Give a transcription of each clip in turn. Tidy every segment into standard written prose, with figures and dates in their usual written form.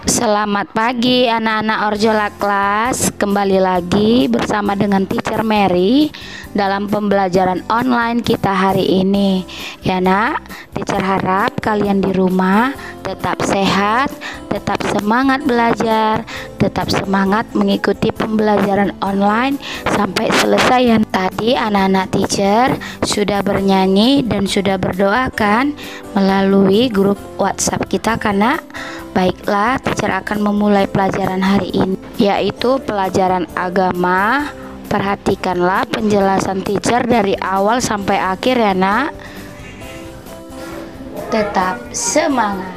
Selamat pagi anak-anak Orjola kelas. Kembali lagi bersama dengan Teacher Mary dalam pembelajaran online kita hari ini. Ya nak, Teacher harap kalian di rumah tetap sehat, tetap semangat belajar, tetap semangat mengikuti pembelajaran online sampai selesai ya. Tadi anak-anak Teacher sudah bernyanyi dan sudah berdoakan melalui grup WhatsApp kita karena baiklah, Teacher akan memulai pelajaran hari ini, yaitu pelajaran agama. Perhatikanlah penjelasan Teacher dari awal sampai akhir ya nak. Tetap semangat.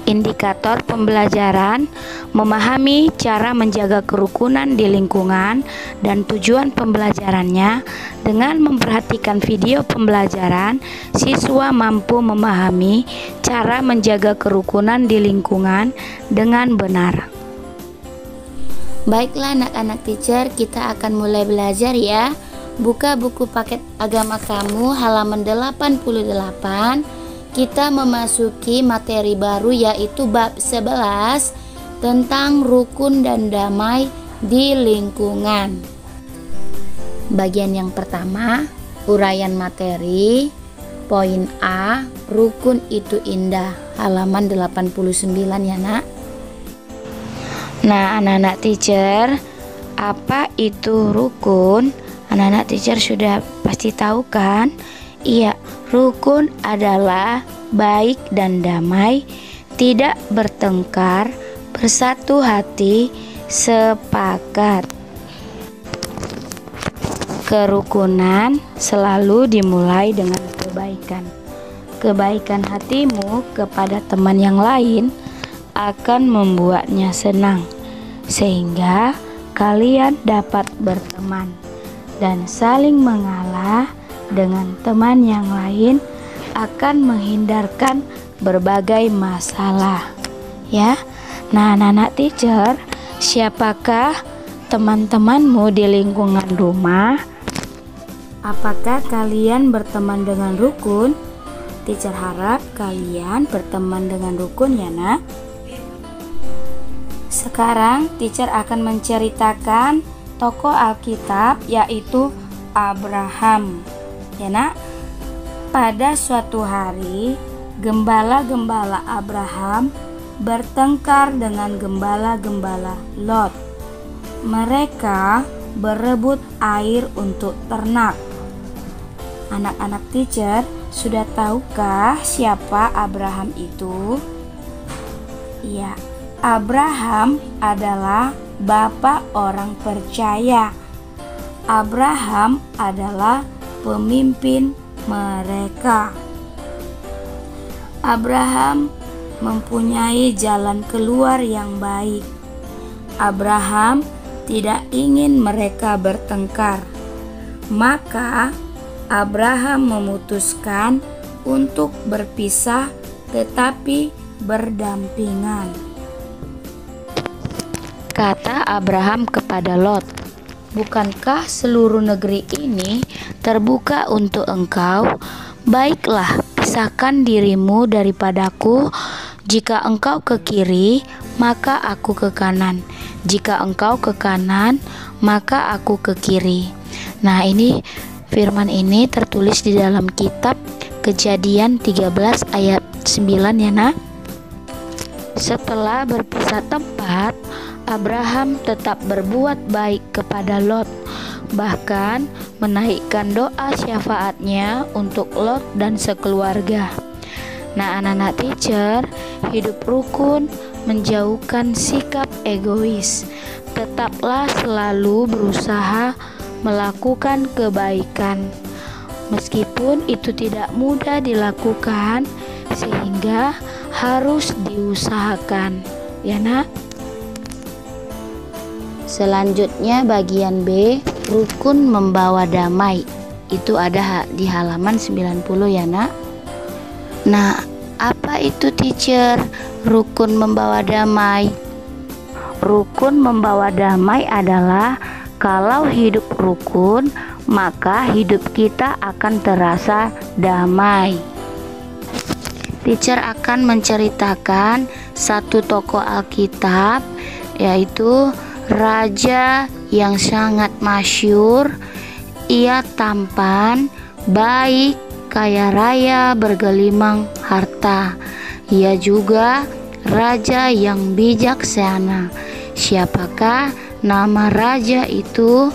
Indikator pembelajaran: memahami cara menjaga kerukunan di lingkungan dan tujuan pembelajarannya. Dengan memperhatikan video pembelajaran, siswa mampu memahami cara menjaga kerukunan di lingkungan dengan benar. Baiklah anak-anak Teacher, kita akan mulai belajar ya. Buka buku paket agama kamu halaman 88. Kita memasuki materi baru yaitu bab 11 tentang rukun dan damai di lingkungan. Bagian yang pertama, uraian materi. Poin A, rukun itu indah, halaman 89 ya nak. Nah anak-anak Teacher, apa itu rukun? Anak-anak Teacher sudah pasti tahu kan? Iya, rukun adalah baik dan damai, tidak bertengkar, bersatu hati, sepakat. Kerukunan selalu dimulai dengan kebaikan. Kebaikan hatimu kepada teman yang lain akan membuatnya senang, sehingga kalian dapat berteman dan saling mengalah dengan teman yang lain akan menghindarkan berbagai masalah ya. Nah anak-anak Teacher, siapakah teman-temanmu di lingkungan rumah? Apakah kalian berteman dengan rukun? Teacher harap kalian berteman dengan rukun ya nak. Sekarang Teacher akan menceritakan tokoh Alkitab yaitu Abraham. Ya nak, pada suatu hari gembala-gembala Abraham bertengkar dengan gembala-gembala Lot. Mereka berebut air untuk ternak. Anak-anak Teacher, sudah tahukah siapa Abraham itu? Ya, Abraham adalah bapak orang percaya. Abraham adalah pemimpin mereka. Abraham mempunyai jalan keluar yang baik. Abraham tidak ingin mereka bertengkar. Maka Abraham memutuskan untuk berpisah tetapi berdampingan. Kata Abraham kepada Lot, "Bukankah seluruh negeri ini terbuka untuk engkau? Baiklah, pisahkan dirimu daripadaku. Jika engkau ke kiri, maka aku ke kanan. Jika engkau ke kanan, maka aku ke kiri." Nah ini firman ini tertulis di dalam kitab Kejadian 13 ayat 9 ya nak. Setelah berpisah tempat, Abraham tetap berbuat baik kepada Lot, bahkan menaikkan doa syafaatnya untuk Lot dan sekeluarga. Nah anak-anak Teacher, hidup rukun menjauhkan sikap egois. Tetaplah selalu berusaha melakukan kebaikan, meskipun itu tidak mudah dilakukan, sehingga harus diusahakan ya nak. Selanjutnya bagian B, rukun membawa damai. Itu ada di halaman 90 ya nak. Nah, apa itu Teacher rukun membawa damai? Rukun membawa damai adalah kalau hidup rukun, maka hidup kita akan terasa damai. Teacher akan menceritakan satu tokoh Alkitab, yaitu raja yang sangat masyhur. Ia tampan, baik, kaya raya, bergelimang harta. Ia juga raja yang bijaksana. Siapakah nama raja itu?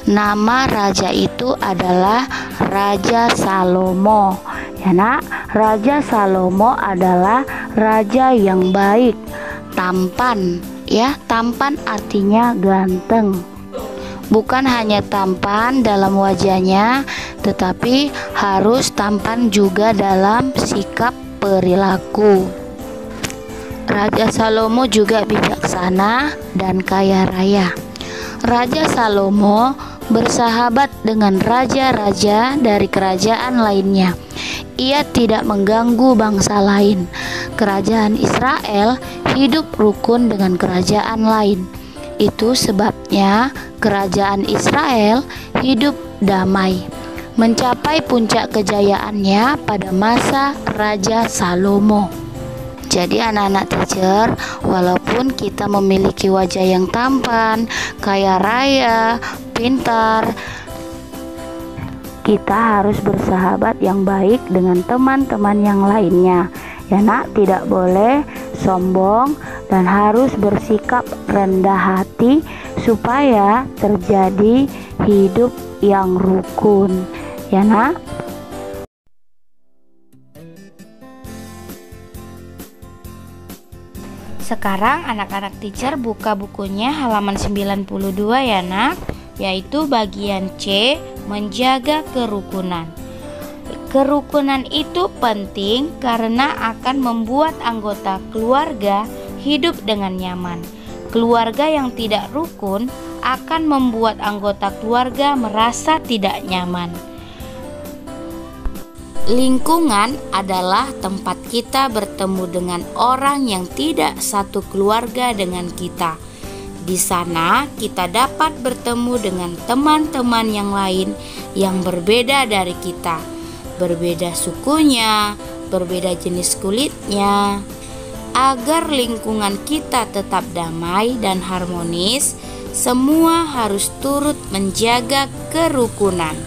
Nama raja itu adalah Raja Salomo. Ya nak, Raja Salomo adalah raja yang baik, tampan. Ya, tampan artinya ganteng. Bukan hanya tampan dalam wajahnya, tetapi harus tampan juga dalam sikap perilaku. Raja Salomo juga bijaksana dan kaya raya. Raja Salomo bersahabat dengan raja-raja dari kerajaan lainnya. Ia tidak mengganggu bangsa lain. Kerajaan Israel hidup rukun dengan kerajaan lain. Itu sebabnya kerajaan Israel hidup damai, mencapai puncak kejayaannya pada masa Raja Salomo. Jadi anak-anak teacher, walaupun kita memiliki wajah yang tampan, kaya raya, pintar, kita harus bersahabat yang baik dengan teman-teman yang lainnya. Ya nak, tidak boleh sombong dan harus bersikap rendah hati supaya terjadi hidup yang rukun. Ya nak. Sekarang anak-anak teacher buka bukunya halaman 92 ya nak, yaitu bagian C, menjaga kerukunan. Kerukunan itu penting karena akan membuat anggota keluarga hidup dengan nyaman. Keluarga yang tidak rukun akan membuat anggota keluarga merasa tidak nyaman. Lingkungan adalah tempat kita bertemu dengan orang yang tidak satu keluarga dengan kita. Di sana kita dapat bertemu dengan teman-teman yang lain yang berbeda dari kita. Berbeda sukunya, berbeda jenis kulitnya. Agar lingkungan kita tetap damai dan harmonis, semua harus turut menjaga kerukunan.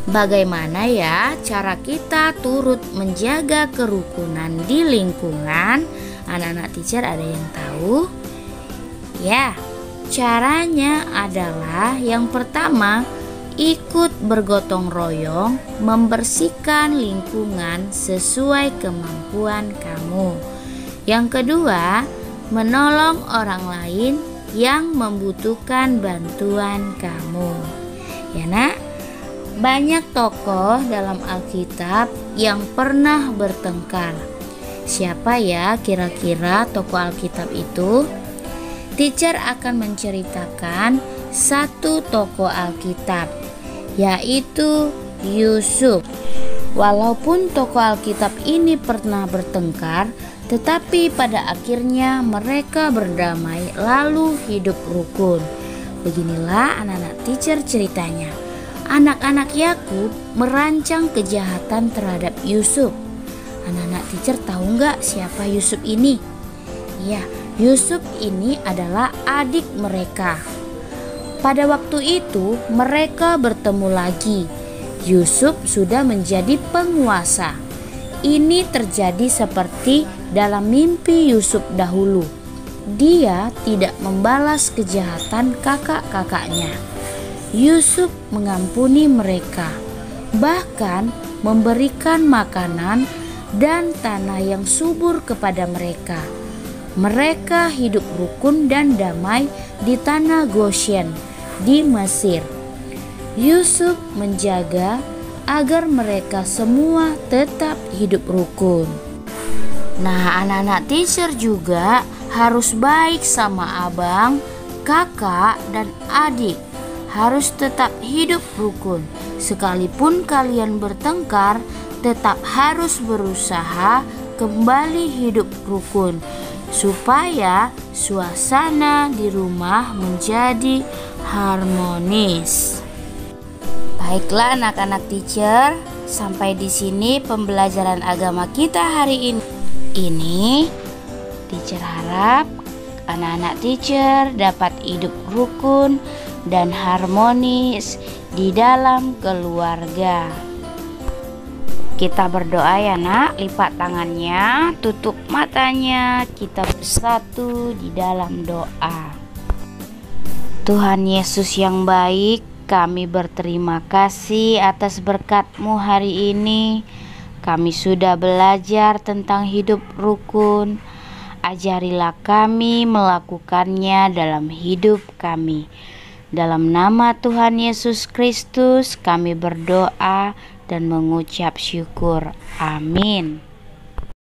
Bagaimana ya cara kita turut menjaga kerukunan di lingkungan? Anak-anak teacher ada yang tahu? Ya, caranya adalah yang pertama, ikut bergotong royong membersihkan lingkungan sesuai kemampuan kamu. Yang kedua, menolong orang lain yang membutuhkan bantuan kamu. Ya nak, banyak tokoh dalam Alkitab yang pernah bertengkar. Siapa ya kira-kira tokoh Alkitab itu? Teacher akan menceritakan satu tokoh Alkitab, yaitu Yusuf. Walaupun tokoh Alkitab ini pernah bertengkar, tetapi pada akhirnya mereka berdamai lalu hidup rukun. Beginilah anak-anak teacher ceritanya. Anak-anak Yakub merancang kejahatan terhadap Yusuf. Anak-anak teacher tahu nggak siapa Yusuf ini? Ya, Yusuf ini adalah adik mereka. Pada waktu itu mereka bertemu lagi. Yusuf sudah menjadi penguasa. Ini terjadi seperti dalam mimpi Yusuf dahulu. Dia tidak membalas kejahatan kakak-kakaknya. Yusuf mengampuni mereka, bahkan memberikan makanan dan tanah yang subur kepada mereka. Mereka hidup rukun dan damai di tanah Goshen di Mesir. Yusuf menjaga agar mereka semua tetap hidup rukun. Nah, anak-anak teacher juga harus baik sama abang, kakak, dan adik. Harus tetap hidup rukun. Sekalipun kalian bertengkar, tetap harus berusaha kembali hidup rukun supaya suasana di rumah menjadi harmonis. Baiklah anak-anak teacher, Sampai di sini pembelajaran agama kita hari ini. Teacher harap anak-anak teacher dapat hidup rukun dan harmonis di dalam keluarga. Kita berdoa ya nak, lipat tangannya, tutup matanya, kita bersatu di dalam doa. Tuhan Yesus yang baik, kami berterima kasih atas berkat-Mu hari ini. Kami sudah belajar tentang hidup rukun. Ajarilah kami melakukannya dalam hidup kami. Dalam nama Tuhan Yesus Kristus kami berdoa dan mengucap syukur. Amin.